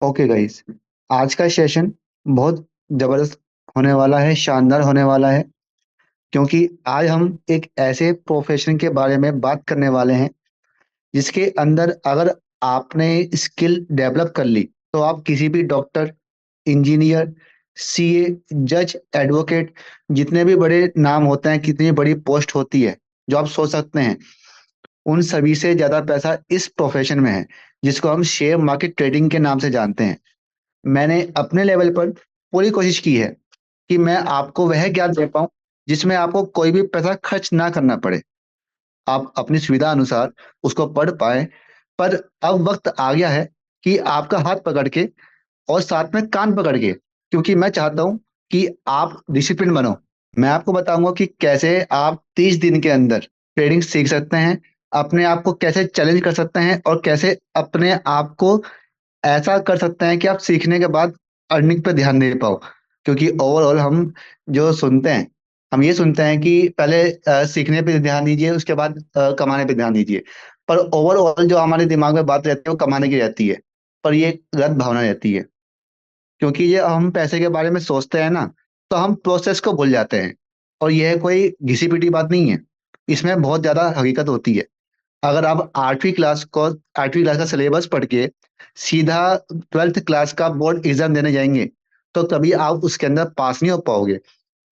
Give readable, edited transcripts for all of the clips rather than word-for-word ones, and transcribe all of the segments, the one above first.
Okay guys, आज का session बहुत जबरदस्त होने वाला है, शानदार होने वाला है। क्योंकि आज हम एक ऐसे प्रोफेशन के बारे में बात करने वाले हैं जिसके अंदर अगर आपने स्किल डेवलप कर ली तो आप किसी भी डॉक्टर, इंजीनियर, सीए, जज, एडवोकेट, जितने भी बड़े नाम होते हैं, कितनी बड़ी पोस्ट होती है जो आप सोच सकते हैं, उन सभी से ज्यादा पैसा इस प्रोफेशन में है जिसको हम शेयर मार्केट ट्रेडिंग के नाम से जानते हैं। मैंने अपने लेवल पर पूरी कोशिश की है कि मैं आपको वह ज्ञान दे पाऊं जिसमें आपको कोई भी पैसा खर्च ना करना पड़े, आप अपनी सुविधा अनुसार उसको पढ़ पाए। पर अब वक्त आ गया है कि आपका हाथ पकड़ के और साथ में कान पकड़ के, क्योंकि मैं चाहता हूं कि आप डिसिप्लिन बनो। मैं आपको बताऊंगा कि कैसे आप 30 दिन के अंदर ट्रेडिंग सीख सकते हैं, अपने आप को कैसे चैलेंज कर सकते हैं और कैसे अपने आप को ऐसा कर सकते हैं कि आप सीखने के बाद अर्निंग पे ध्यान दे पाओ। क्योंकि ओवरऑल हम जो सुनते हैं, हम ये सुनते हैं कि पहले सीखने पे ध्यान दीजिए, उसके बाद कमाने पे ध्यान दीजिए। पर ओवरऑल जो हमारे दिमाग में बात रहती है वो कमाने की रहती है। पर ये गलत भावना रहती है, क्योंकि ये हम पैसे के बारे में सोचते हैं ना, तो हम प्रोसेस को भूल जाते हैं। और यह कोई घिसी पिटी बात नहीं है, इसमें बहुत ज्यादा हकीकत होती है। अगर आप 8वीं क्लास का सिलेबस पढ़ के सीधा 12th क्लास का बोर्ड एग्जाम देने जाएंगे तो कभी आप उसके अंदर पास नहीं हो पाओगे।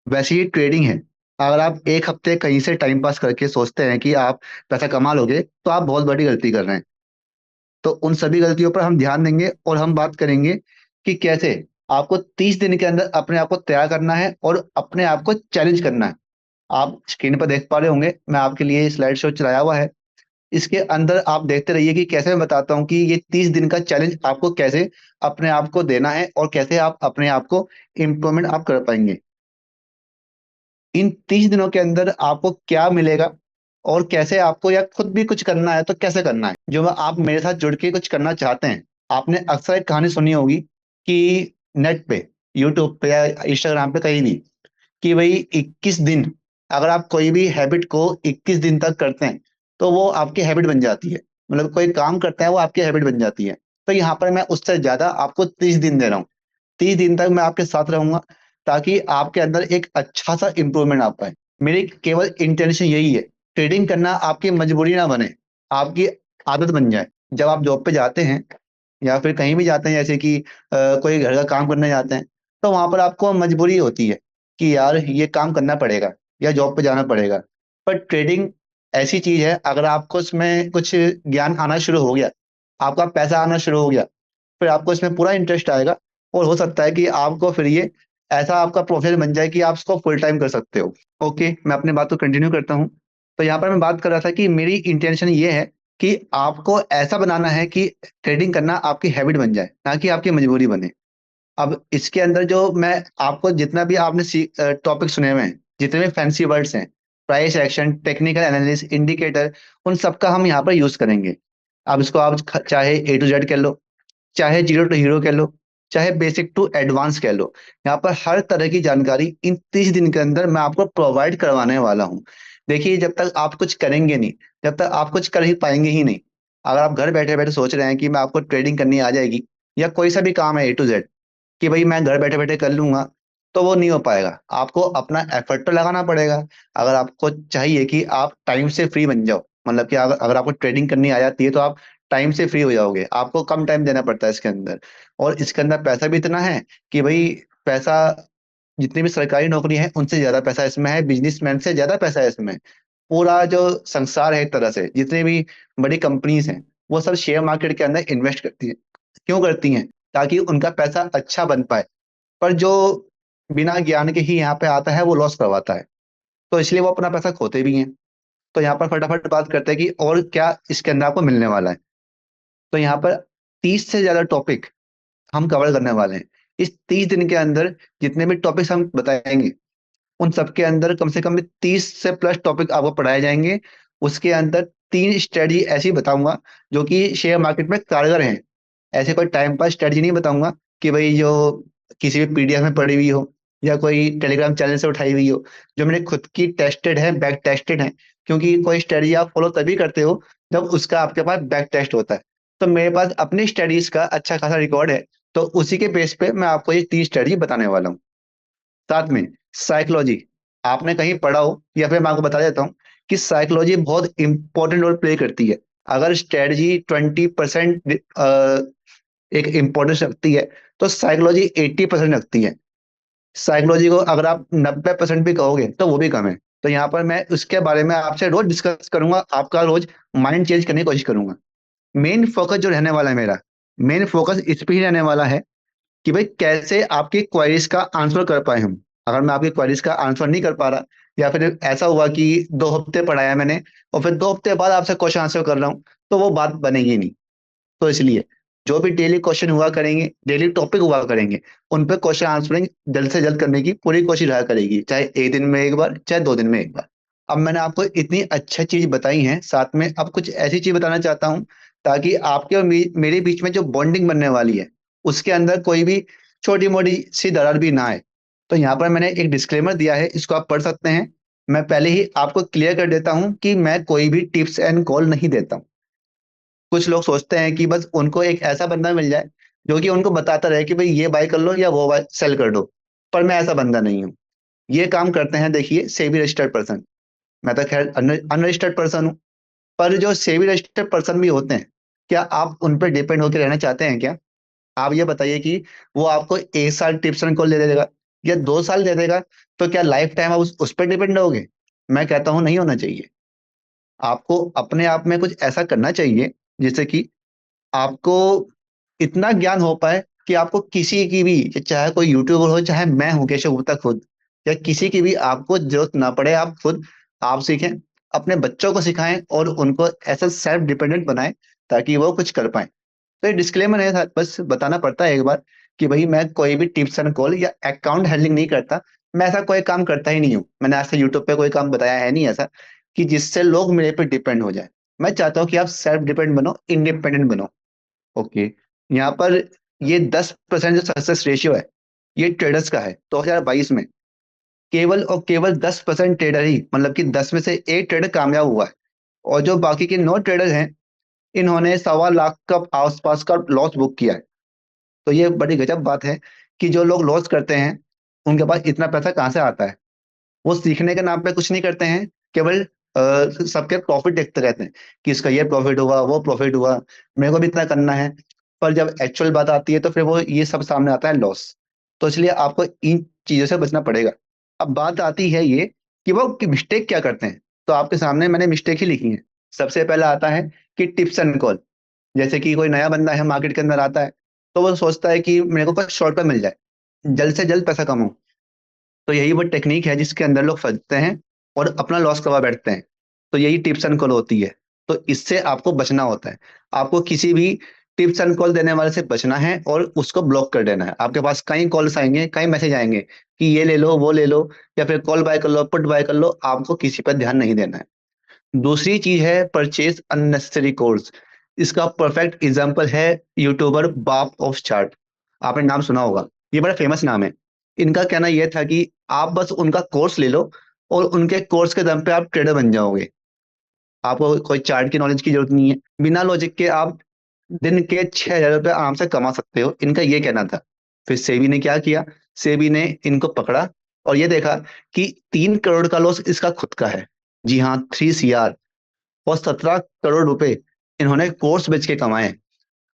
वैसे ही ट्रेडिंग है, अगर आप एक हफ्ते कहीं से टाइम पास करके सोचते हैं कि आप पैसा कमा लोगे तो आप बहुत बड़ी गलती कर रहे हैं। तो उन सभी गलतियों पर हम ध्यान देंगे और हम बात करेंगे कि कैसे आपको 30 दिन के अंदर अपने आप को तैयार करना है और अपने आप को चैलेंज करना है। आप स्क्रीन पर देख पा रहे होंगे, मैं आपके लिए स्लाइड शो चलाया हुआ है। इसके अंदर आप देखते रहिए कि कैसे मैं बताता हूँ कि ये 30 दिन का चैलेंज आपको कैसे अपने आप को देना है और कैसे आप अपने आप को इम्प्रूवमेंट आप कर पाएंगे। इन 30 दिनों के अंदर आपको क्या मिलेगा और कैसे आपको या खुद भी कुछ करना है तो कैसे करना है, जो आप मेरे साथ जुड़ के कुछ करना चाहते हैं। आपने अक्सर एक कहानी सुनी होगी कि नेट पे, यूट्यूब पे या इंस्टाग्राम पे कहीं भी, कि भाई 21 दिन, अगर आप कोई भी हैबिट को 21 दिन तक करते हैं तो वो आपकी हैबिट बन जाती है। मतलब कोई काम करते हैं वो आपकी हैबिट बन जाती है। तो यहाँ पर मैं उससे ज्यादा आपको 30 दिन दे रहा हूँ। 30 दिन तक मैं आपके साथ रहूंगा ताकि आपके अंदर एक अच्छा सा इंप्रूवमेंट आ पाए। मेरी केवल इंटेंशन यही है, ट्रेडिंग करना आपकी मजबूरी ना बने, आपकी आदत बन जाए। जब आप जॉब पे जाते हैं या फिर कहीं भी जाते हैं, जैसे कि कोई घर का काम करने जाते हैं, तो वहां पर आपको मजबूरी होती है कि यार ये काम करना पड़ेगा या जॉब पे जाना पड़ेगा। पर ट्रेडिंग ऐसी चीज है, अगर आपको इसमें कुछ ज्ञान आना शुरू हो गया, आपका पैसा आना शुरू हो गया, फिर आपको इसमें पूरा इंटरेस्ट आएगा। और हो सकता है कि आपको फिर ये ऐसा आपका प्रोफेशन बन जाए कि आप इसको फुल टाइम कर सकते हो। ओके, मैं अपनी बात को कंटिन्यू करता हूँ। तो यहाँ पर मैं बात कर रहा था कि मेरी इंटेंशन ये है कि आपको ऐसा बनाना है कि ट्रेडिंग करना आपकी हैबिट बन जाए, ना कि आपकी मजबूरी बने। अब इसके अंदर जो मैं आपको जितना भी आपने टॉपिक सुने हुए हैं, जितने भी फैंसी वर्ड्स हैं, price action, technical analysis, indicator, उन सबका हम यहाँ पर यूज करेंगे। अब इसको आप चाहे A to Z कह लो, चाहे जीरो टू हीरो कह लो, चाहे बेसिक टू एडवांस कह लो, यहाँ पर हर तरह की जानकारी इन 30 दिन के अंदर मैं आपको प्रोवाइड करवाने वाला हूँ। देखिए, जब तक आप कुछ करेंगे नहीं, जब तक आप कुछ कर ही पाएंगे ही नहीं। अगर आप घर बैठे बैठे सोच रहे हैं कि मैं आपको ट्रेडिंग करनी आ जाएगी या कोई सा भी काम है A to Z कि भाई मैं घर बैठे बैठे कर लूंगा, तो वो नहीं हो पाएगा। आपको अपना एफर्ट तो लगाना पड़ेगा। अगर आपको चाहिए कि आप टाइम से फ्री बन जाओ, मतलब कि अगर आपको ट्रेडिंग करनी आ जाती है तो आप टाइम से फ्री हो जाओगे। आपको कम टाइम देना पड़ता है इसके अंदर। और इसके अंदर पैसा भी इतना है कि भाई पैसा, जितनी भी सरकारी नौकरी है उनसे ज्यादा पैसा इसमें है, बिजनेसमैन से ज्यादा पैसा है इसमें। पूरा जो संसार है, एक तरह से जितनी भी बड़ी कंपनीज हैं, वो सब शेयर मार्केट के अंदर इन्वेस्ट करती हैं। क्यों करती हैं? ताकि उनका पैसा अच्छा बन पाए। पर जो बिना ज्ञान के ही यहाँ पे आता है वो लॉस करवाता है, तो इसलिए वो अपना पैसा खोते भी हैं। तो यहाँ पर फटाफट बात करते हैं कि और क्या इसके अंदर आपको मिलने वाला है। तो यहाँ पर 30 से ज्यादा टॉपिक हम कवर करने वाले हैं इस 30 दिन के अंदर। जितने भी टॉपिक्स हम बताएंगे उन सबके अंदर कम से कम 30 से प्लस टॉपिक आपको पढ़ाए जाएंगे। उसके अंदर 3 स्ट्रेटजी ऐसी बताऊंगा जो कि शेयर मार्केट में कारगर हैं। ऐसे कोई टाइम पास स्ट्रेटजी नहीं बताऊंगा कि भाई जो किसी भी PDF में पढ़ी हुई हो या कोई टेलीग्राम चैनल से उठाई हुई हो। जो मेरी खुद की टेस्टेड है, बैक टेस्टेड है। क्योंकि कोई स्ट्रेटजी आप फॉलो तभी करते हो जब उसका आपके पास बैक टेस्ट होता है। तो मेरे पास अपनी स्टडीज का अच्छा खासा रिकॉर्ड है। तो उसी के बेस पे मैं आपको ये 3 स्ट्रेटजी बताने वाला हूँ। साथ में साइकोलॉजी, आपने कहीं पढ़ा हो या फिर मैं आपको बता देता हूँ कि साइकोलॉजी बहुत इंपॉर्टेंट रोल प्ले करती है। अगर स्ट्रेटजी 20% एक इम्पोर्टेंस रखती है, तो साइकोलॉजी 80% रखती है। साइकोलॉजी को अगर आप 90% भी कहोगे तो वो भी कम है। तो यहाँ पर मैं उसके बारे में आपसे रोज डिस्कस करूंगा, आपका रोज माइंड चेंज करने की कोशिश करूंगा। मेन फोकस जो रहने वाला है मेरा, मेन फोकस इस पे ही रहने वाला है कि भाई कैसे आपकी क्वेरीज का आंसर कर पाए हम। अगर मैं आपकी क्वेरीज का आंसर नहीं कर पा रहा, या फिर ऐसा हुआ कि 2 हफ्ते पढ़ाया मैंने और फिर 2 हफ्ते बाद आपसे क्वेश्चन आंसर कर रहा हूँ, तो वो बात बनेगी नहीं। तो इसलिए जो भी डेली क्वेश्चन हुआ करेंगे, डेली टॉपिक हुआ करेंगे, उन पे क्वेश्चन आंसरिंग जल्द से जल्द करने की पूरी कोशिश रहा करेगी, चाहे एक दिन में एक बार, चाहे 2 दिन में एक बार। अब मैंने आपको इतनी अच्छी चीज बताई है, साथ में अब कुछ ऐसी चीज बताना चाहता हूँ ताकि आपके और मेरे बीच में जो बॉन्डिंग बनने वाली है, उसके अंदर कोई भी छोटी मोटी सी दरार भी ना आए। तो यहाँ पर मैंने एक डिस्क्लेमर दिया है, इसको आप पढ़ सकते हैं। मैं पहले ही आपको क्लियर कर देता हूँ कि मैं कोई भी टिप्स एंड कॉल नहीं देता हूँ। कुछ लोग सोचते हैं कि बस उनको एक ऐसा बंदा मिल जाए जो कि उनको बताता रहे कि भाई ये बाय कर लो या वो बाय सेल कर दो। पर मैं ऐसा बंदा नहीं हूँ। ये काम करते हैं, देखिए, सेबी रजिस्टर्ड पर्सन। मैं तो खैर अनरजिस्टर्ड पर्सन हूँ। पर जो सेबी रजिस्टर्ड पर्सन भी होते हैं, क्या आप उन पर डिपेंड होकर रहना चाहते हैं क्या? आप ये बताइए कि वो आपको 1 साल टिप्स एंड कॉल दे देगा या 2 साल दे देगा, तो क्या लाइफ टाइम आप उस पर डिपेंड रहोगे? मैं कहता हूँ नहीं होना चाहिए। आपको अपने आप में कुछ ऐसा करना चाहिए जिससे कि आपको इतना ज्ञान हो पाए कि आपको किसी की भी, चाहे कोई यूट्यूबर हो, चाहे मैं हूं केशव गुप्ता खुद, या किसी की भी आपको जरूरत ना पड़े। आप खुद आप सीखें, अपने बच्चों को सिखाएं और उनको ऐसा सेल्फ डिपेंडेंट बनाएं ताकि वो कुछ कर पाए। तो ये डिस्क्लेमर है, बस बताना पड़ता है एक बार कि भाई मैं कोई भी टिप्स एंड कॉल या अकाउंट हैंडलिंग नहीं करता। मैं ऐसा कोई काम करता ही नहीं हूँ। मैंने आज तक यूट्यूब पे कोई काम बताया है नहीं ऐसा कि जिससे लोग मेरे पे डिपेंड हो जाए। मैं चाहता हूँ कि आप सेल्फ डिपेंडेंट बनो, इंडिपेंडेंट बनो। ओके। यहाँ पर ये 10% जो सक्सेस रेशियो है, ये ट्रेडर्स का है 2022 में। केवल और केवल 10% ट्रेडर ही, मतलब कि 10 में से 1 ट्रेडर कामयाब हुआ है। और जो बाकी के 9 ट्रेडर हैं, इन्होंने 1.25 लाख का आसपास का लॉस बुक किया है। तो ये बड़ी गजब बात है कि जो लोग लॉस करते हैं, उनके पास इतना पैसा कहाँ से आता है? वो सीखने के नाम पे कुछ नहीं करते हैं, केवल सबके प्रॉफिट देखते रहते हैं कि इसका ये प्रॉफिट हुआ, वो प्रॉफिट हुआ, मेरे को भी इतना करना है। पर जब एक्चुअल बात आती है तो फिर वो ये सब सामने आता है, लॉस। तो इसलिए आपको इन चीजों से बचना पड़ेगा। अब बात आती है ये कि वो मिस्टेक क्या करते हैं। तो आपके सामने मैंने मिस्टेक ही लिखी है। सबसे पहला आता है कि टिप्स एंड कॉल। जैसे कि कोई नया बंदा है, मार्केट के अंदर आता है, तो वो सोचता है कि मेरे को कुछ शॉर्टकट मिल जाए, जल्द से जल्द पैसा कमाऊं। तो यही वो टेक्निक है जिसके अंदर लोग फंसते हैं और अपना लॉस करवा बैठते हैं। तो यही टिप्स एंड कॉल होती है। तो इससे आपको बचना होता है। आपको किसी भी टिप्स एंड कॉल देने वाले से बचना है और उसको ब्लॉक कर देना है। आपके पास कई कॉल्स आएंगे, कई मैसेज आएंगे कि ये ले लो, वो ले लो, या फिर कॉल बाय कर लो, पुट बाय कर लो। आपको किसी पर ध्यान नहीं देना है। दूसरी चीज है परचेज अननेसेसरी कोर्स। इसका परफेक्ट एग्जांपल है यूट्यूबर बाप ऑफ चार्ट। आपने नाम सुना होगा, ये बड़ा फेमस नाम है। इनका कहना यह था कि आप बस उनका कोर्स ले लो और उनके कोर्स के दम पे आप ट्रेडर बन जाओगे। आपको कोई चार्ट की नॉलेज की जरूरत नहीं है, बिना लॉजिक के आप दिन के 6,000 रुपये आराम से कमा सकते हो, इनका ये कहना था। फिर सेबी ने क्या किया? सेबी ने इनको पकड़ा और ये देखा कि 3 करोड़ का लॉस इसका खुद का है। जी हाँ, 3 CR और 17 करोड़ रुपए इन्होंने कोर्स बेच के कमाए।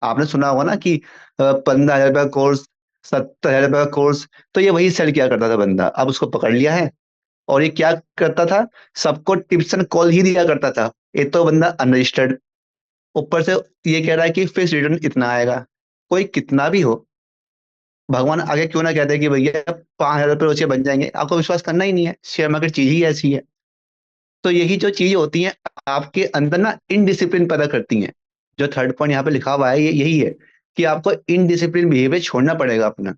आपने सुना होगा ना कि 15,000 रुपये का कोर्स, 70,000 रुपये का कोर्स। तो ये वही सेल किया करता था बंदा। अब उसको पकड़ लिया है और ये क्या करता था? सबको टिप्स एंड कॉल ही दिया करता था। एक तो बंदा अनरजिस्टर्ड, ऊपर से ये कह रहा है कि फिक्स रिटर्न इतना आएगा। कोई कितना भी हो, भगवान आगे क्यों ना कहते कि भैया 5,000 रुपये रोज के बन जाएंगे, आपको विश्वास करना ही नहीं है। शेयर मार्केट चीज ही ऐसी है। तो यही जो चीज होती है आपके अंदर ना इनडिसिप्लिन पैदा करती हैं। जो थर्ड पॉइंट यहाँ पे लिखा हुआ है, ये यही है कि आपको इनडिसिप्लिन बिहेवियर छोड़ना पड़ेगा अपना।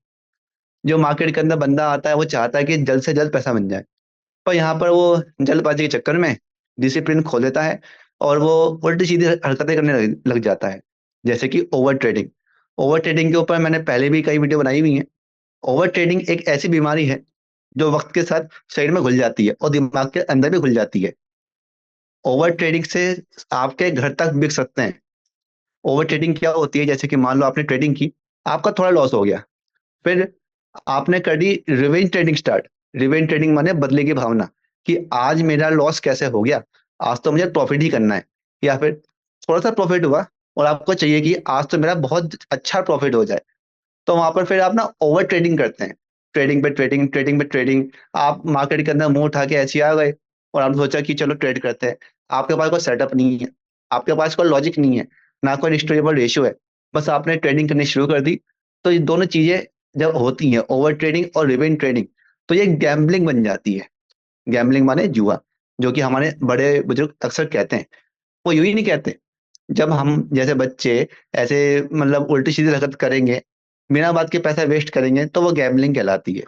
जो मार्केट के अंदर बंदा आता है वो चाहता है कि जल्द से जल्द पैसा बन जाए, पर यहाँ पर वो जल्दबाजी के चक्कर में डिसिप्लिन खो देता है और वो उल्टी सीधी हरकतें करने लग जाता है। जैसे कि ओवर ट्रेडिंग। ओवर ट्रेडिंग के ऊपर मैंने पहले भी कई वीडियो बनाई हुई है। ओवर ट्रेडिंग एक ऐसी बीमारी है जो वक्त के साथ शरीर में घुल जाती है और दिमाग के अंदर भी घुल जाती है। ओवर ट्रेडिंग से आपके घर तक बिक सकते हैं। ओवर ट्रेडिंग क्या होती है, जैसे कि मान लो आपने ट्रेडिंग की, आपका थोड़ा लॉस हो गया, फिर आपने कर दी revenge trading start. Revenge trading माने बदले की भावना, कि आज मेरा लॉस कैसे हो गया, आज तो मुझे प्रॉफिट ही करना है। या फिर थोड़ा सा प्रॉफिट हुआ और आपको चाहिए कि आज तो मेरा बहुत अच्छा प्रॉफिट हो जाए, तो वहां पर फिर आप ना ओवर ट्रेडिंग करते हैं। ट्रेडिंग पे ट्रेडिंग, ट्रेडिंग पे ट्रेडिंग। आप मार्केट के अंदर मुंह उठा के ऐसे ही आ गए और आपने सोचा कि चलो ट्रेड करते हैं। आपके पास कोई सेटअप नहीं है, आपके पास कोई लॉजिक नहीं है, ना कोई हिस्टोरिकल रेशियो है, बस आपने ट्रेडिंग करनी शुरू कर दी। तो ये दोनों चीजें जब होती हैं, ओवर ट्रेडिंग और रिवेंज ट्रेडिंग, तो ये गैम्बलिंग बन जाती है। गैम्बलिंग माने जुआ, जो कि हमारे बड़े बुजुर्ग अक्सर कहते हैं। वो यूं ही नहीं कहते। जब हम जैसे बच्चे ऐसे मतलब उल्टी सीधी हरकत करेंगे, बिना बात के पैसा वेस्ट करेंगे, तो वो गैम्बलिंग कहलाती है।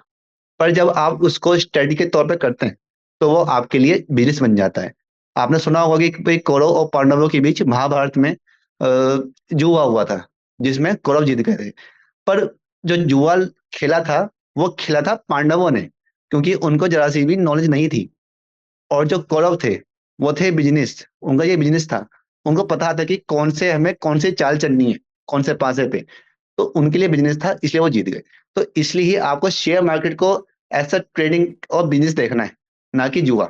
पर जब आप उसको स्टडी के तौर पे करते हैं, तो वो आपके लिए बिजनेस बन जाता है। आपने सुना होगा कि भाई कौरव और पांडवों के बीच महाभारत में जुआ हुआ था, जिसमें कौरव जीत गए थे। पर जो जुआ खेला था, वो खेला था पांडवों ने, क्योंकि उनको जरा सी भी नॉलेज नहीं थी। और जो कौरव थे, वो थे बिजनेस, उनका ये बिजनेस था। उनको पता था कि कौन से हमें कौन से चाल चलनी है, कौन से पासे पे। तो उनके लिए बिजनेस था, इसलिए वो जीत गए। तो इसलिए ही आपको शेयर मार्केट को ऐसा ट्रेडिंग और बिजनेस देखना है, ना कि जुआ।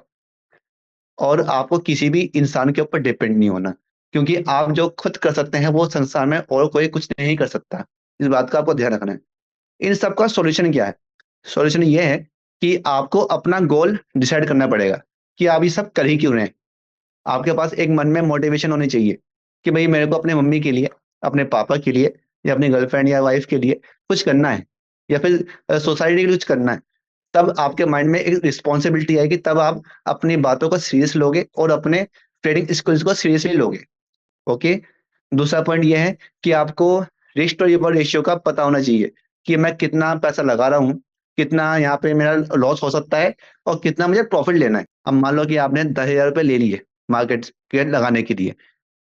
और आपको किसी भी इंसान के ऊपर डिपेंड नहीं होना, क्योंकि आप जो खुद कर सकते हैं वो संसार में और कोई कुछ नहीं कर सकता। इस बात का आपको ध्यान रखना है। इन सब का सॉल्यूशन क्या है? सॉल्यूशन ये है कि आपको अपना गोल डिसाइड करना पड़ेगा, कि आप ये सब कर ही क्यों रहे हैं। आपके पास एक मन में मोटिवेशन होनी चाहिए कि भाई मेरे को अपने मम्मी के लिए, अपने पापा के लिए, या अपनी गर्लफ्रेंड या वाइफ के लिए कुछ करना है, या फिर सोसाइटी के लिए कुछ करना है। तब आपके माइंड में एक रिस्पॉन्सिबिलिटी आएगी, तब आप अपनी बातों को सीरियस लोगे और अपने ट्रेडिंग स्किल्स को सीरियसली लोगे। ओके। दूसरा पॉइंट ये है कि आपको रिस्क और रिवॉर्ड रेशियो का पता होना चाहिए, कि मैं कितना पैसा लगा रहा हूँ, कितना यहाँ पे मेरा लॉस हो सकता है, और कितना मुझे प्रॉफिट लेना है। अब मान लो कि आपने 10,000 रुपये ले लिए मार्केट के लगाने के लिए,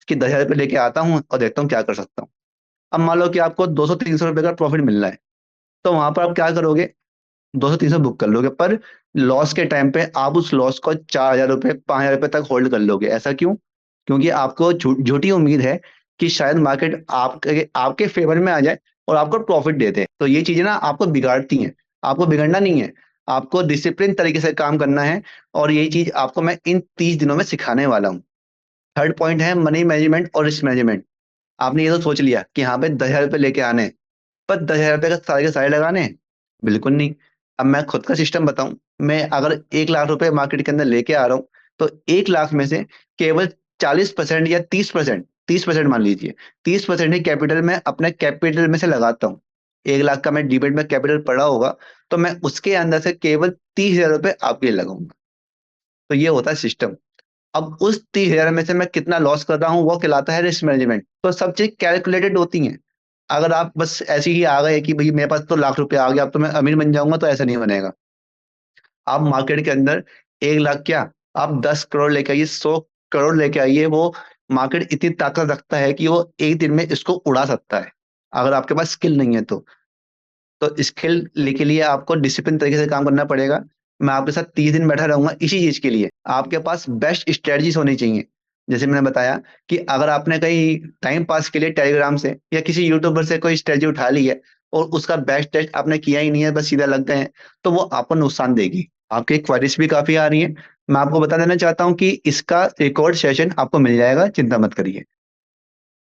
कि 10,000 रुपये लेके आता हूँ और देखता हूँ क्या कर सकता हूँ। अब मान लो कि आपको 200-300 रुपये का प्रॉफिट मिल रहा है, तो वहां पर आप क्या करोगे? 200-300 बुक कर लोगे, पर लॉस के टाइम पे आप उस लॉस को 4,000 रुपये, 5,000 रुपये तक होल्ड कर लोगे। ऐसा क्यों? क्योंकि आपको झूठी उम्मीद है कि शायद मार्केट आपके आपके फेवर में आ जाए और आपको प्रॉफिट दे दे। तो ये चीजें ना आपको बिगाड़ती हैं। आपको बिगड़ना नहीं है, आपको डिसिप्लिन तरीके से काम करना है। और यही चीज आपको मैं इन 30 दिनों में सिखाने वाला हूँ। थर्ड पॉइंट है मनी मैनेजमेंट और रिस्क मैनेजमेंट। आपने ये तो सोच लिया कि हाँ भाई 10,000 रुपये लेके आने हैं, पर 10,000 रुपये का सारे के सारे लगाने हैं? बिल्कुल नहीं। अब मैं खुद का सिस्टम बताऊं, मैं अगर 1 लाख रुपए मार्केट के अंदर लेके आ रहा हूँ, तो 1 लाख में से केवल 40% या 30%, 30% मान लीजिए, 30% ही कैपिटल में अपने कैपिटल में से लगाता हूँ। 1 लाख का मैं डिबेट में कैपिटल पड़ा होगा, तो मैं उसके अंदर से केवल 30,000 रुपये आपके लिए लगाऊंगा। तो ये होता है सिस्टम। अब उस 30,000 में से मैं कितना लॉस कर रहा हूँ, वो कहलाता है रिस्क मैनेजमेंट। तो सब चीज कैलकुलेटेड होती हैं। अगर आप बस ऐसे ही आ गए कि भाई मेरे पास तो लाख रुपए आ गया, अब तो मैं अमीर बन जाऊंगा, तो ऐसा नहीं बनेगा। आप मार्केट के अंदर 1 लाख क्या, आप 10 करोड़ लेके आइए, 100 करोड़ लेके आइए, वो मार्केट इतनी ताकत रखता है कि वो एक दिन में इसको उड़ा सकता है, अगर आपके पास स्किल नहीं है तो। स्किल के लिए आपको डिसिप्लिन तरीके से काम करना पड़ेगा। मैं आपके साथ 30 दिन बैठा रहूंगा इसी चीज के लिए। आपके पास बेस्ट स्ट्रेटजीज होनी चाहिए। जैसे मैंने बताया कि अगर आपने कहीं टाइम पास के लिए टेलीग्राम से या किसी यूट्यूबर से कोई स्ट्रेटजी उठा ली है, और उसका बेस्ट टेस्ट आपने किया ही नहीं है, बस सीधा लग गए हैं, तो वो आपको नुकसान देगी। आपकी क्वारीज भी काफी आ रही है। मैं आपको बता देना चाहता हूँ कि इसका रिकॉर्ड सेशन आपको मिल जाएगा, चिंता मत करिए।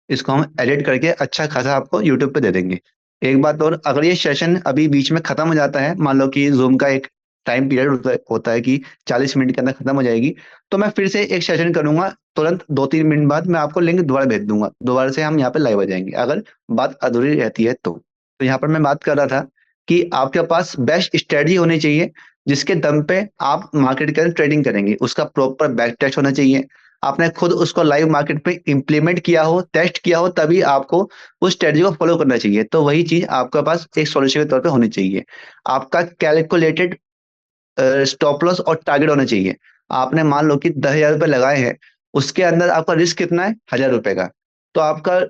इसको हम एडिट करके अच्छा खासा आपको यूट्यूब पे दे देंगे। एक बात और, अगर ये सेशन अभी बीच में खत्म हो जाता है, मान लो कि जूम का एक टाइम पीरियड होता है कि 40 मिनट के अंदर खत्म हो जाएगी, तो मैं फिर से एक सेशन करूंगा, तुरंत 2-3 मिनट बाद मैं आपको लिंक दोबारा भेज दूंगा, दोबारा से हम यहाँ पे लाइव आ जाएंगे, अगर बात अधूरी रहती है तो। यहाँ पर मैं बात कर रहा था कि आपके पास बेस्ट स्ट्रेटजी होनी चाहिए, जिसके दम पे आप मार्केट के अंदर ट्रेडिंग करेंगे। उसका प्रॉपर बैक टेस्ट होना चाहिए, आपने खुद उसको लाइव मार्केट पे इंप्लीमेंट किया हो, टेस्ट किया हो, तभी आपको उस स्ट्रेटजी को फॉलो करना चाहिए। तो वही चीज आपके पास एक सॉल्यूशन के तौर पे होनी चाहिए। आपका कैलकुलेटेड स्टॉप लॉस और टारगेट होना चाहिए। आपने मान लो कि 10,000 रुपये लगाए हैं, उसके अंदर आपका रिस्क कितना है? 1,000 रुपए का। तो आपका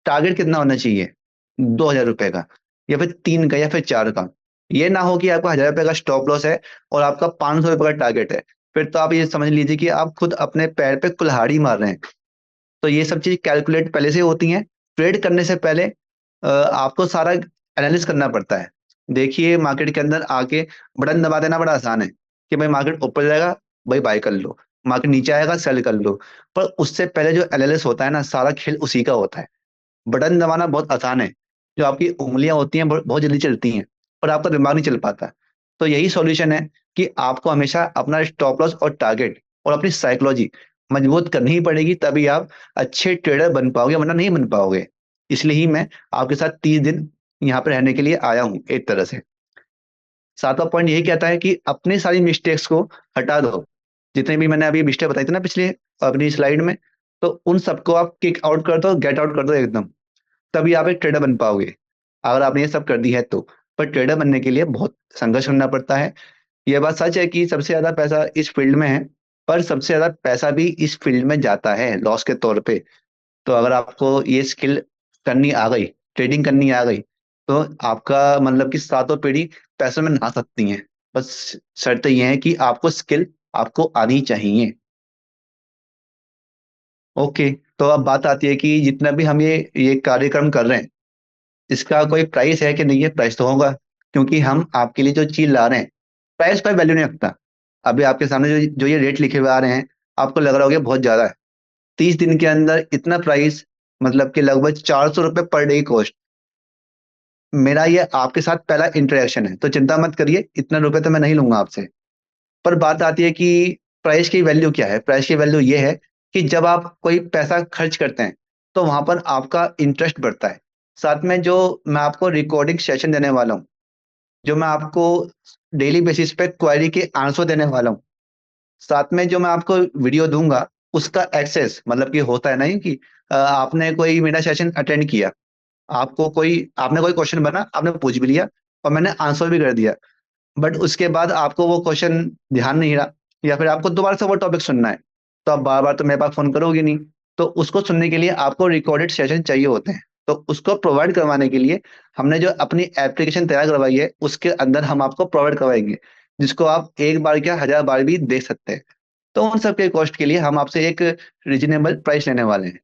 टारगेट कितना होना चाहिए? 2,000 रुपए का, या फिर 3 का, या फिर 4 का। ये ना हो कि आपका 1,000 रुपए का स्टॉप लॉस है और आपका 500 रुपए का टारगेट है, फिर तो आप ये समझ लीजिए कि आप खुद अपने पैर पे कुल्हाड़ी मार रहे हैं। तो ये सब चीज कैलकुलेट पहले से होती हैं। ट्रेड करने से पहले आपको सारा एनालिसिस करना पड़ता है। देखिए, मार्केट के अंदर आके बटन दबा देना बड़ा आसान है कि भाई मार्केट ऊपर जाएगा, भाई बाय कर लो, मार्केट नीचे आएगा सेल कर लो। पर उससे पहले जो एनालिसिस होता है ना, सारा खेल उसी का होता है। बटन दबाना बहुत आसान है, जो आपकी उंगलियां होती हैं बहुत बहुत जल्दी चलती हैं, पर आपका दिमाग नहीं चल पाता। तो यही सॉल्यूशन है कि आपको हमेशा अपना स्टॉप लॉस और टारगेट और अपनी साइकोलॉजी मजबूत करनी ही पड़ेगी, तभी आप अच्छे ट्रेडर बन पाओगे, वरना नहीं बन पाओगे। इसलिए ही मैं आपके साथ 30 दिन यहाँ पे रहने के लिए आया हूँ एक तरह से। सातवां पॉइंट यही कहता है कि अपनी सारी मिस्टेक्स को हटा दो। जितने भी मैंने अभी मिस्टेक बताई थी ना पिछले अपनी स्लाइड में, तो उन सबको आप किक आउट कर दो, गेट आउट कर दो एकदम। तभी आप एक ट्रेडर बन पाओगे, अगर आपने ये सब कर दी है तो। पर ट्रेडर बनने के लिए बहुत संघर्ष करना पड़ता है। यह बात सच है कि सबसे ज्यादा पैसा इस फील्ड में है, पर सबसे ज्यादा पैसा भी इस फील्ड में जाता है लॉस के तौर पे। तो अगर आपको ये स्किल करनी आ गई, ट्रेडिंग करनी आ गई, तो आपका मतलब कि सातों पीढ़ी पैसों में नहा सकती हैं। बस शर्त यह है कि आपको स्किल आपको आनी चाहिए। ओके। तो अब बात आती है कि जितना भी हम ये कार्यक्रम कर रहे हैं, इसका कोई प्राइस है कि नहीं है? प्राइस तो होगा, क्योंकि हम आपके लिए जो चीज ला रहे हैं, प्राइस का वैल्यू नहीं रखता। अभी आपके सामने जो जो ये रेट लिखे हुए आ रहे हैं, आपको लग रहा होगा बहुत ज्यादा है। 30 दिन के अंदर इतना प्राइस, मतलब कि लगभग 400 रुपये पर डे की कॉस्ट। मेरा ये आपके साथ पहला इंटरेक्शन है, तो चिंता मत करिए, इतना रुपए तो मैं नहीं लूंगा आपसे। पर बात आती है कि प्राइस की वैल्यू क्या है। प्राइस की वैल्यू ये है कि जब आप कोई पैसा खर्च करते हैं, तो वहां पर आपका इंटरेस्ट बढ़ता है। साथ में जो मैं आपको रिकॉर्डिंग सेशन देने वाला हूँ, जो मैं आपको डेली बेसिस पे क्वेरी के आंसर देने वाला हूँ, साथ में जो मैं आपको वीडियो दूंगा, उसका एक्सेस, मतलब कि होता है नहीं कि आपने कोई मेरा सेशन अटेंड किया, आपने कोई क्वेश्चन बना, आपने पूछ भी लिया और मैंने आंसर भी कर दिया, बट उसके बाद आपको वो क्वेश्चन ध्यान नहीं रहा, या फिर आपको दोबारा से वो टॉपिक सुनना है, तो आप बार बार तो मेरे पास फोन करोगे नहीं। तो उसको सुनने के लिए आपको रिकॉर्डेड सेशन चाहिए होते हैं। तो उसको प्रोवाइड करवाने के लिए हमने जो अपनी एप्लीकेशन तैयार करवाई है, उसके अंदर हम आपको प्रोवाइड करवाएंगे, जिसको आप एक बार क्या 1000 बार भी देख सकते हैं। तो उन सब के कॉस्ट के लिए हम आपसे एक रिजनेबल प्राइस लेने वाले हैं,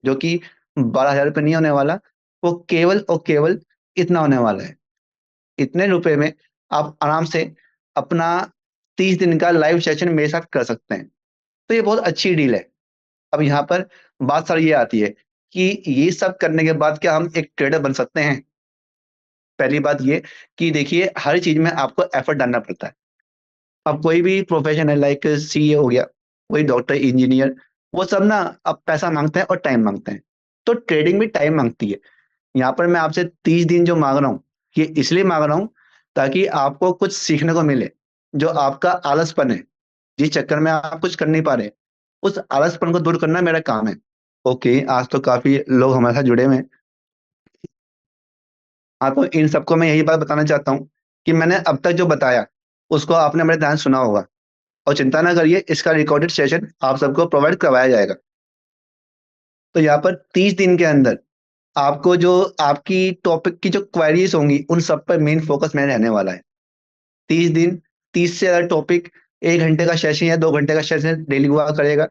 जो कि 12,000 रुपये नहीं होने वाला। वो केवल और केवल इतना होने वाला है। इतने रुपए में आप आराम से अपना 30 दिन का लाइव सेशन मेरे साथ कर सकते हैं। तो ये बहुत अच्छी डील है। अब यहाँ पर बात सारी ये आती है कि ये सब करने के बाद क्या हम एक ट्रेडर बन सकते हैं? पहली बात ये कि देखिए, हर चीज में आपको एफर्ट डालना पड़ता है। अब कोई भी प्रोफेशन है, लाइक सीए हो गया, कोई डॉक्टर, इंजीनियर, वो सब ना अब पैसा मांगते हैं और टाइम मांगते हैं। तो ट्रेडिंग भी टाइम मांगती है। यहाँ पर मैं आपसे 30 दिन जो मांग रहा हूँ, ये इसलिए मांग रहा हूँ ताकि आपको कुछ सीखने को मिले। जो आपका आलसपन है, जिस चक्कर में आप कुछ कर नहीं पा रहे, उस आलसपन को दूर करना मेरा काम है। ओके, आज तो काफी लोग हमारे साथ जुड़े हुए हैं। हाँ, तो इन सबको मैं यही बात बताना चाहता हूँ कि मैंने अब तक जो बताया, उसको आपने मेरे ध्यान सुना होगा। और चिंता ना करिए, इसका रिकॉर्डेड सेशन आप सबको प्रोवाइड करवाया जाएगा। तो यहाँ पर 30 दिन के अंदर आपको जो आपकी टॉपिक की जो क्वेरीज होंगी, उन सब पर मेन फोकस मेरा रहने वाला है। 30 दिन, 30 से ज्यादा टॉपिक, 1 घंटे का सेशन या 2 घंटे का सेशन डेली हुआ करेगा,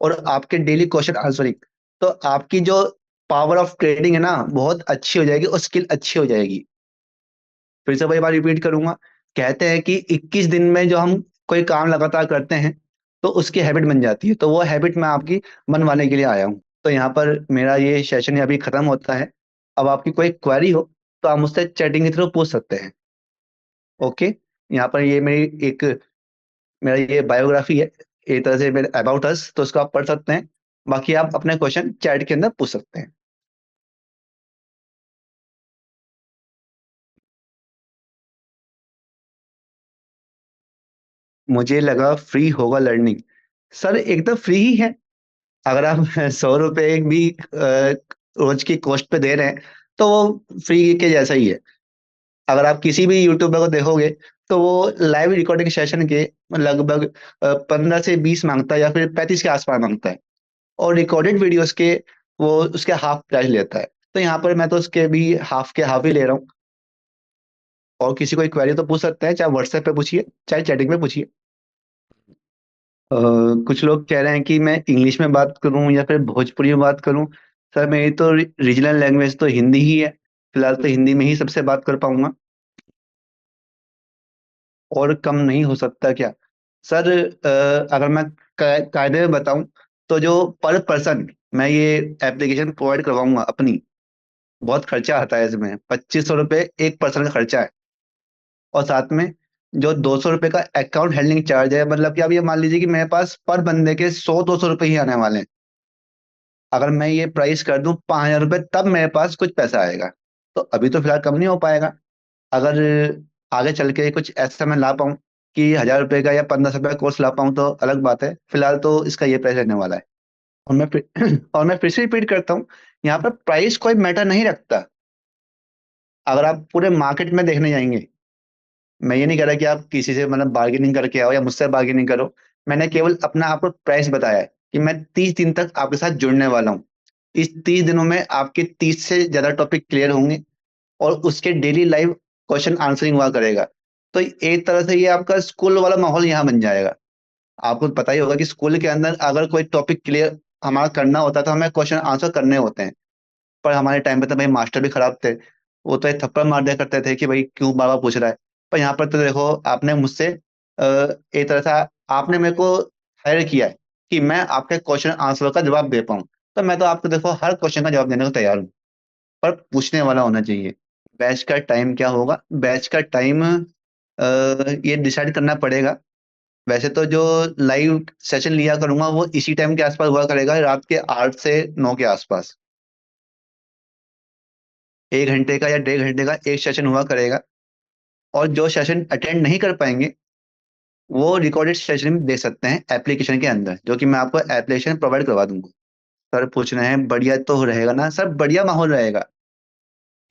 और आपके डेली क्वेश्चन आंसरिंग। तो आपकी जो पावर ऑफ ट्रेडिंग है ना, बहुत अच्छी हो जाएगी और स्किल अच्छी हो जाएगी। फिर से वही बात रिपीट करूंगा। कहते हैं कि 21 दिन में जो हम कोई काम लगातार करते हैं, तो उसकी हैबिट बन जाती है। तो वो हैबिट मैं आपकी बनवाने के लिए आया हूँ। तो यहाँ पर मेरा ये सेशन अभी खत्म होता है। अब आपकी कोई क्वेरी हो, तो आप मुझसे चैटिंग के थ्रू पूछ सकते हैं। ओके। यहाँ पर ये मेरी एक मेरा ये बायोग्राफी है, एक तरह से मेरे अबाउट अस, तो उसको आप पढ़ सकते हैं। बाकी आप अपने क्वेश्चन चैट के अंदर पूछ सकते हैं। मुझे लगा फ्री होगा लर्निंग। सर, एकदम फ्री ही है। अगर आप 100 रुपए भी रोज की कॉस्ट पे दे रहे हैं, तो वो फ्री के जैसा ही है। अगर आप किसी भी यूट्यूबर को देखोगे, तो वो लाइव रिकॉर्डिंग सेशन के लगभग 15 से 20 मांगता है, या फिर 35 के आसपास मांगता है। और रिकॉर्डेड वीडियोस के वो उसके हाफ प्राइस लेता है। तो यहाँ पर मैं तो उसके भी हाफ के हाफ ही ले रहा हूँ। और किसी कोई क्वेरी तो पूछ सकते हैं, चाहे व्हाट्सएप पे पूछिए, चाहे चैटिंग में पूछिए। अ, कुछ लोग कह रहे हैं कि मैं इंग्लिश में बात करूं या फिर भोजपुरी में बात करूं। सर मेरी तो रीजनल लैंग्वेज तो हिंदी ही है, फिलहाल तो हिंदी में ही सबसे बात कर पाऊंगा। और कम नहीं हो सकता क्या? सर अगर मैं कायदे में बताऊं तो जो पर पर्सन मैं ये एप्लीकेशन प्रोवाइड करवाऊंगा अपनी, बहुत खर्चा आता है इसमें। 2500 रुपये एक पर्सन का खर्चा है। और साथ में जो 200 रुपये का अकाउंट हैंडलिंग चार्ज है, मतलब कि आप ये मान लीजिए कि मेरे पास पर बंदे के 100-200 रुपये ही आने वाले हैं। अगर मैं ये प्राइस कर दूं 5,000 रुपये, तब मेरे पास कुछ पैसा आएगा। तो अभी तो फिलहाल कम नहीं हो पाएगा। अगर आगे चल के कुछ ऐसा मैं ला पाऊँ कि 1,000 रुपये का या 1,500 रुपये का कोर्स ला पाऊँ तो अलग बात है। फिलहाल तो इसका ये प्राइस रहने वाला है। और मैं फिर और मैं फिर से रिपीट करता हूँ, यहाँ पर प्राइस कोई मैटर नहीं रखता। अगर आप पूरे मार्केट में देखने जाएंगे, मैं ये नहीं कह रहा कि आप किसी से मतलब बार्गेनिंग करके आओ या मुझसे बार्गेनिंग करो। मैंने केवल अपना आपको प्राइस बताया है कि मैं 30 दिन तक आपके साथ जुड़ने वाला हूँ। इस 30 दिनों में आपके 30 से ज्यादा टॉपिक क्लियर होंगे और उसके डेली लाइव क्वेश्चन आंसरिंग हुआ करेगा। तो एक तरह से ये आपका स्कूल वाला माहौल यहाँ बन जाएगा। आपको पता ही होगा कि स्कूल के अंदर अगर कोई टॉपिक क्लियर हमारा करना होता है तो हमें क्वेश्चन आंसर करने होते हैं। पर हमारे टाइम पे तो भाई मास्टर भी खराब थे। वो तो एक थप्पड़ मार दिया करते थे कि भाई क्यों बार बार पूछ रहा है। पर यहाँ पर तो देखो, आपने मुझसे एक तरह से आपने मेरे को हायर किया है कि मैं आपके क्वेश्चन आंसर का जवाब दे पाऊँ। तो मैं तो आपको देखो हर क्वेश्चन का जवाब देने को तैयार हूँ, पर पूछने वाला होना चाहिए। बैच का टाइम क्या होगा? बैच का टाइम ये डिसाइड करना पड़ेगा। वैसे तो जो लाइव सेशन लिया करूंगा वो इसी टाइम के आसपास हुआ करेगा, रात के 8 से 9 के आसपास। 1 घंटे का या 1.5 घंटे का एक सेशन हुआ करेगा। और जो सेशन अटेंड नहीं कर पाएंगे वो रिकॉर्डेड सेशन दे सकते हैं एप्लीकेशन के अंदर, जो कि मैं आपको एप्लीकेशन प्रोवाइड करवा दूंगा। सर पूछ रहे हैं बढ़िया तो रहेगा ना? सर बढ़िया माहौल रहेगा।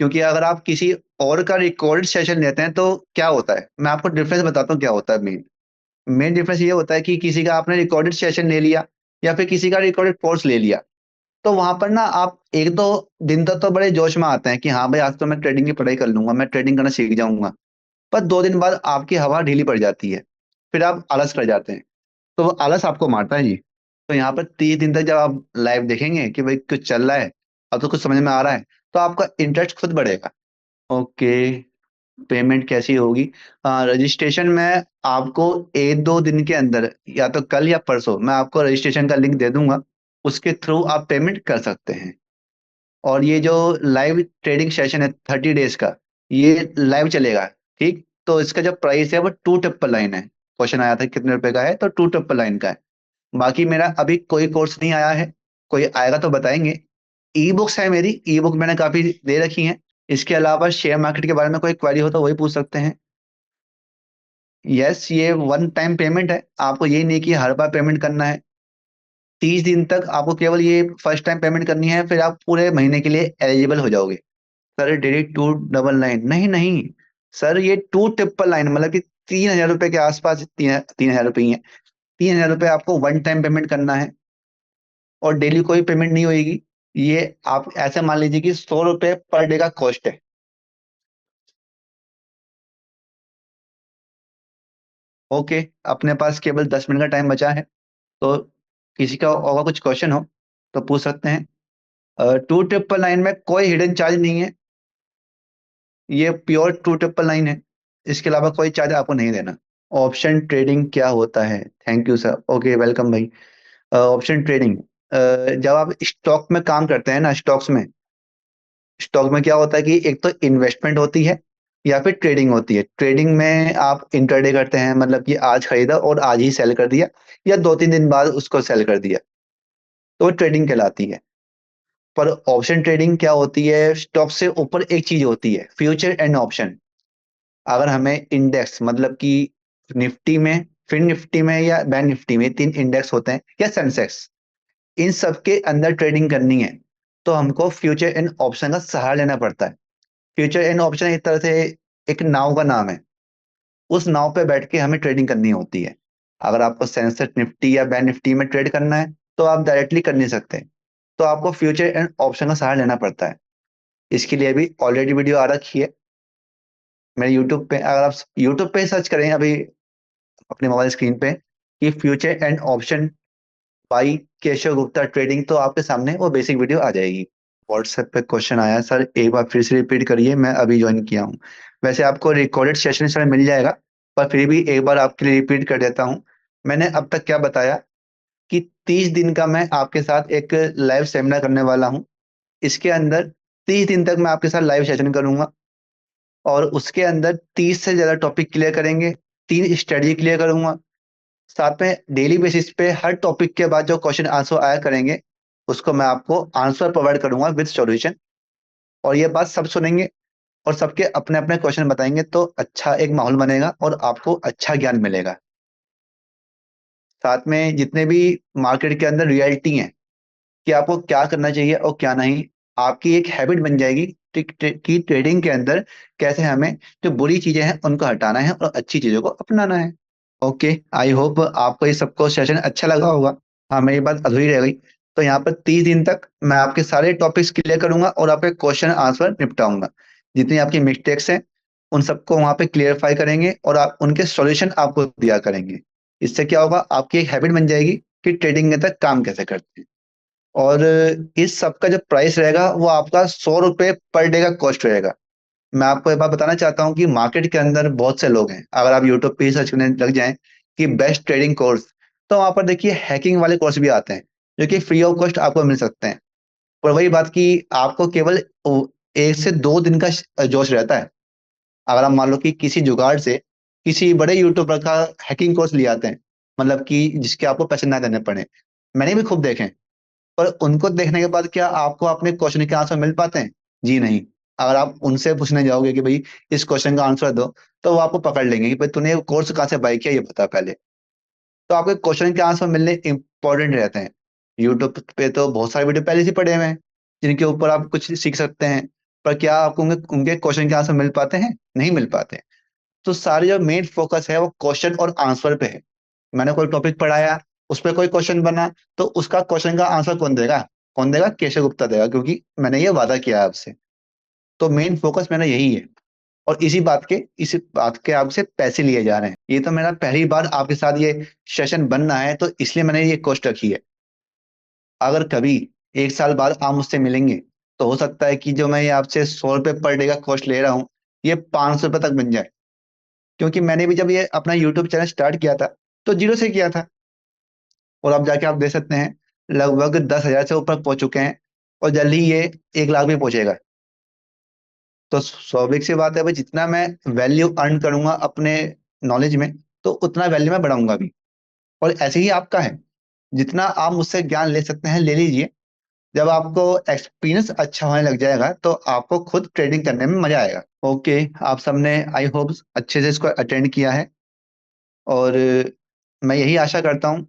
क्योंकि अगर आप किसी और का रिकॉर्डेड सेशन लेते हैं तो क्या होता है, मैं आपको डिफरेंस बताता हूँ क्या होता है। मेन मेन डिफरेंस ये होता है कि किसी का आपने रिकॉर्डेड सेशन ले लिया या फिर किसी का रिकॉर्डेड कोर्स ले लिया, तो वहां पर ना आप 1-2 दिन तक तो बड़े जोश में आते हैं कि हाँ भाई आज तो मैं ट्रेडिंग की पढ़ाई कर लूंगा, मैं ट्रेडिंग करना सीख जाऊंगा। पर 2 दिन बाद आपकी हवा ढीली पड़ जाती है, फिर आप आलस कर जाते हैं। तो वो आलस आपको मारता है जी। तो यहाँ पर 30 दिन तक जब आप लाइव देखेंगे कि भाई कुछ चल रहा है, अब तो कुछ समझ में आ रहा है, तो आपका इंटरेस्ट खुद बढ़ेगा। ओके। पेमेंट कैसी होगी? रजिस्ट्रेशन में आपको 1-2 दिन के अंदर, या तो कल या परसों, मैं आपको रजिस्ट्रेशन का लिंक दे दूंगा। उसके थ्रू आप पेमेंट कर सकते हैं। और ये जो लाइव ट्रेडिंग सेशन है 30 डेज का, ये लाइव चलेगा। ठीक, तो इसका जो प्राइस है वो 2 ट्रिपल 9 है। क्वेश्चन आया था कितने रुपए का है, तो 2 ट्रिपल 9 का है। बाकी मेरा अभी कोई कोर्स नहीं आया है, कोई आएगा तो बताएंगे। ई बुक्स है मेरी, ई बुक मैंने काफी दे रखी हैं। इसके अलावा शेयर मार्केट के बारे में कोई क्वेरी हो तो वही पूछ सकते हैं। यस, ये वन टाइम पेमेंट है, आपको ये नहीं कि हर बार पेमेंट करना है। 30 दिन तक आपको केवल ये फर्स्ट टाइम पेमेंट करनी है, फिर आप पूरे महीने के लिए एलिजिबल हो जाओगे। सर डेली 299 नहीं नहीं। सर ये 2 ट्रिपल 9 मतलब कि 3,000 रुपए के आसपास, 3,000 रुपये ही है। 3,000 रुपये आपको वन टाइम पेमेंट करना है और डेली कोई पेमेंट नहीं होगी। ये आप ऐसे मान लीजिए कि 100 रुपये पर डे का कॉस्ट है। ओके। अपने पास केवल 10 मिनट का टाइम बचा है, तो किसी का और कुछ क्वेश्चन हो तो पूछ सकते हैं। 2 ट्रिपल 9 में कोई हिडन चार्ज नहीं है, ये प्योर 2 ट्रिपल 9 है। इसके अलावा कोई चार्ज आपको नहीं देना। ऑप्शन ट्रेडिंग क्या होता है? Thank you sir, okay welcome भाई। ऑप्शन ट्रेडिंग, जब आप स्टॉक में काम करते हैं ना, स्टॉक में क्या होता है कि एक तो इन्वेस्टमेंट होती है या फिर ट्रेडिंग होती है। ट्रेडिंग में आप इंटरडे करते हैं, मतलब कि आज खरीदा और आज ही सेल कर दिया, या 2-3 दिन बाद उसको सेल कर दिया, तो वो ट्रेडिंग कहलाती है। पर ऑप्शन ट्रेडिंग क्या होती है? स्टॉक से ऊपर एक चीज होती है, फ्यूचर एंड ऑप्शन। अगर हमें इंडेक्स, मतलब कि निफ्टी में, फिर निफ्टी में या बैंक निफ्टी में, 3 इंडेक्स होते हैं, या सेंसेक्स, इन सब के अंदर ट्रेडिंग करनी है तो हमको फ्यूचर एंड ऑप्शन का सहारा लेना पड़ता है। फ्यूचर एंड ऑप्शन एक तरह से एक नाव का नाम है। उस नाव पे बैठ के हमें ट्रेडिंग करनी होती है। अगर आपको सेंसेक्स निफ्टी या बैंक निफ्टी में ट्रेड करना है तो आप डायरेक्टली कर नहीं सकते, तो आपको फ्यूचर एंड ऑप्शन का सहारा लेना पड़ता है। इसके लिए भी ऑलरेडी वीडियो आ रखी है मेरे यूट्यूब पे। अगर आप यूट्यूब पे सर्च करें अभी अपने मोबाइल स्क्रीन पे कि फ्यूचर एंड ऑप्शन भाई केशव गुप्ता ट्रेडिंग, तो आपके सामने वो बेसिक वीडियो आ जाएगी। व्हाट्सएप पे क्वेश्चन आया सर, एक बार फिर से रिपीट करिए, मैं अभी ज्वाइन किया हूँ। वैसे आपको रिकॉर्डेड सेशन सर मिल जाएगा, पर फिर भी एक बार आपके लिए रिपीट कर देता हूँ। मैंने अब तक क्या बताया कि 30 दिन का मैं आपके साथ एक लाइव सेमिनार करने वाला हूँ। इसके अंदर 30 दिन तक मैं आपके साथ लाइव सेशन करूंगा, और उसके अंदर 30 से ज्यादा टॉपिक क्लियर करेंगे। 3 स्ट्रेटजी क्लियर करूंगा। साथ में डेली बेसिस पे हर टॉपिक के बाद जो क्वेश्चन आंसर आया करेंगे, उसको मैं आपको आंसर प्रोवाइड करूंगा विद सॉल्यूशन। और ये बात सब सुनेंगे, और सबके अपने अपने क्वेश्चन बताएंगे, तो अच्छा एक माहौल बनेगा और आपको अच्छा ज्ञान मिलेगा। साथ में जितने भी मार्केट के अंदर रियलिटी है कि आपको क्या करना चाहिए और क्या नहीं, आपकी एक हैबिट बन जाएगी कि ट्रेडिंग के अंदर कैसे हमें जो बुरी चीजें हैं उनको हटाना है और अच्छी चीजों को अपनाना है। ओके, आई होप आपको ये सबको सेशन अच्छा लगा होगा। हाँ, मेरी बात अधूरी रह गई। तो यहाँ पर 30 दिन तक मैं आपके सारे टॉपिक्स क्लियर करूंगा और आपके क्वेश्चन आंसर निपटाऊंगा। जितनी आपकी मिस्टेक्स हैं उन सबको वहाँ पे क्लियरफाई करेंगे, और आप उनके सॉल्यूशन आपको दिया करेंगे। इससे क्या होगा, आपकी एक हैबिट बन जाएगी कि ट्रेडिंग के अंदर काम कैसे करते हैं। और इस सब का जो प्राइस रहेगा वो आपका 100 रुपये पर डे का कॉस्ट रहेगा। मैं आपको एक बात बताना चाहता हूँ कि मार्केट के अंदर बहुत से लोग हैं, अगर आप यूट्यूब पे सर्च करने लग जाएं कि बेस्ट ट्रेडिंग कोर्स, तो वहां पर देखिए हैकिंग वाले कोर्स भी आते हैं जो कि फ्री ऑफ कॉस्ट आपको मिल सकते हैं। पर वही बात कि आपको केवल 1 से 2 दिन का जोश रहता है। अगर आप मान लो कि किसी जुगाड़ से किसी बड़े यूट्यूबर का हैकिंग कोर्स ले आते हैं, मतलब कि जिसके आपको पैसे ना देने पड़े, मैंने भी खूब देखे। पर उनको देखने के बाद क्या आपको अपने क्वेश्चन के आंसर मिल पाते हैं? जी नहीं। अगर आप उनसे पूछने जाओगे कि भाई इस क्वेश्चन का आंसर दो, तो वो आपको पकड़ लेंगे कि भाई तूने ये कोर्स कहाँ से बाय किया, ये बता पहले। तो आपके क्वेश्चन के आंसर मिलने इंपॉर्टेंट रहते हैं। यूट्यूब पे तो बहुत सारे वीडियो पहले से पड़े हुए हैं जिनके ऊपर आप कुछ सीख सकते हैं। पर क्या आपको उनके उनके क्वेश्चन के आंसर मिल पाते हैं? नहीं मिल पाते। तो सारी जो मेन फोकस है वो क्वेश्चन और आंसर पे है। मैंने कोई टॉपिक पढ़ाया, उस पर कोई क्वेश्चन बना, तो उसका क्वेश्चन का आंसर कौन देगा? कौन देगा? केशव गुप्ता देगा, क्योंकि मैंने ये वादा किया है आपसे। तो मेन फोकस मेरा यही है। और इसी बात के आपसे पैसे लिए जा रहे हैं। ये तो मेरा पहली बार आपके साथ ये सेशन बनना है, तो इसलिए मैंने ये कॉस्ट रखी है। अगर कभी 1 साल बाद आप मुझसे मिलेंगे, तो हो सकता है कि जो मैं ये आपसे 100 रुपये पर डे का कॉस्ट ले रहा हूँ, ये 500 रुपये तक बन जाए। क्योंकि मैंने भी जब ये अपना यूट्यूब चैनल स्टार्ट किया था, तो जीरो से किया था। और अब जाके आप देख सकते हैं लगभग 10,000 से ऊपर पहुंच चुके हैं, और जल्द ही ये 1 लाख भी पहुंचेगा। तो स्वाभाविक सी बात है भाई, जितना मैं वैल्यू अर्न करूंगा अपने नॉलेज में, तो उतना वैल्यू मैं बढ़ाऊंगा भी। और ऐसे ही आपका है, जितना आप मुझसे ज्ञान ले सकते हैं ले लीजिए। जब आपको एक्सपीरियंस अच्छा होने लग जाएगा, तो आपको खुद ट्रेडिंग करने में मजा आएगा। ओके, आप सबने आई होप अच्छे से इसको अटेंड किया है। और मैं यही आशा करता हूँ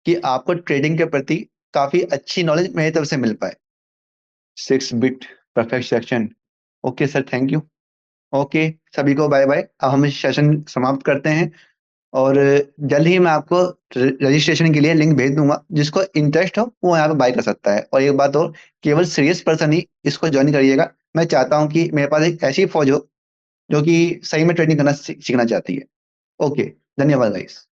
कि आपको ट्रेडिंग के प्रति काफी अच्छी नॉलेज मेरी तरफ से मिल पाए। 6 bit perfect section. Okay sir, thank you. Okay, सभी को बाय बाय। अब हम इस सेशन समाप्त करते हैं। और जल्द ही मैं आपको रजिस्ट्रेशन के लिए लिंक भेज दूंगा। जिसको इंटरेस्ट हो वो यहाँ पे बाय कर सकता है। और एक बात और, केवल सीरियस पर्सन ही इसको ज्वाइन करिएगा। मैं चाहता हूँ कि मेरे पास एक ऐसी फौज हो जो कि सही में ट्रेडिंग करना सीखना चाहती है। ओके, धन्यवाद गाइस।